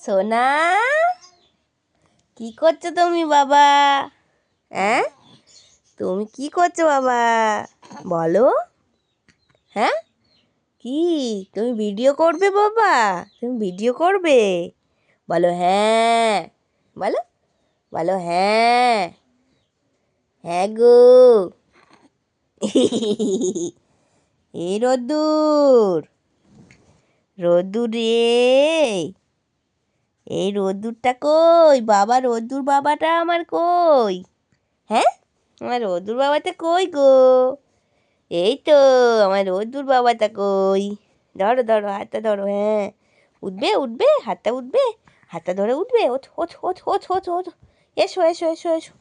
সোনা, কি করছো তুমি বাবা? হ্যাঁ, তুমি কি করছো বাবা? বলো। হ্যাঁ, কি তুমি ভিডিও করবে বাবা? তুমি ভিডিও করবে? বলো হ্যাঁ। বলো, বলো হ্যাঁ। হ্যাঁ গো। এই রোদ্দুর, রোদ্দুর রে, এই রোদ্দুরটা কই বাবা? রোদ্দুর বাবাটা আমার কই? হ্যাঁ, আমার রোদ্দুর বাবাটা কই গো? এই তো আমার রোদ্দুর বাবাটা কই? ধরো ধরো, হাতটা ধরো। হ্যাঁ, উঠবে উঠবে, হাতটা উঠবে, হাতটা ধরে উঠবে। ওঠ ওঠ ওঠ ওঠ ওঠ ওঠ। এসো এসো এসো এসো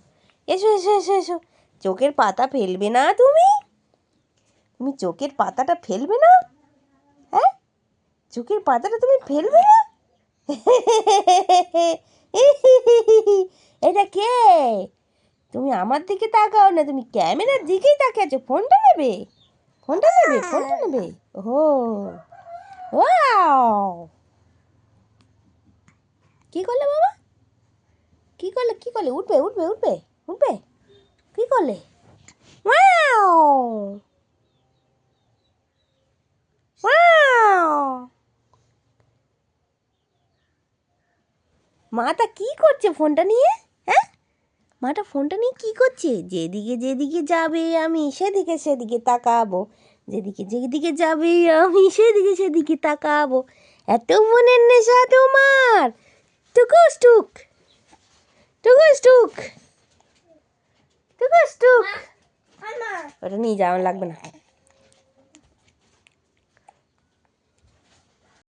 এসো এসো এসো এসো। চোখের পাতা ফেলবে না তুমি? তুমি চোখের পাতাটা ফেলবে না? হ্যাঁ, চোখের পাতাটা তুমি ফেলবে না? এটা কে? তুমি আমার দিকে তাকাও না, তুমি ক্যামেরার দিকেই তাকিয়ে আছো। ফোনটা নেবে? ফোনটা নেবে? ফোনটা নেবে? ও ওয়াও, কি করলে বাবা? কি করলে? কি করলে? উঠবে উঠবে উঠবে উঠবে? কি করলে? Wow wow. মাটা কি করছে ফোনটা নিয়ে? হ্যাঁ, মাটা ফোনটা নিয়ে কি করছে? যেদিকে যেদিকে যাবে আমি সেদিকে সেদিকে তাকাবো, যেদিকে যেদিকে যাবে আমি সেদিকে সেদিকে তাকাবো। এত মনের নেশা তোমার? টুকুস টুক, টুকুস টুক, টুকুস টুক। ওটা নিয়ে যাওয়া লাগবে না।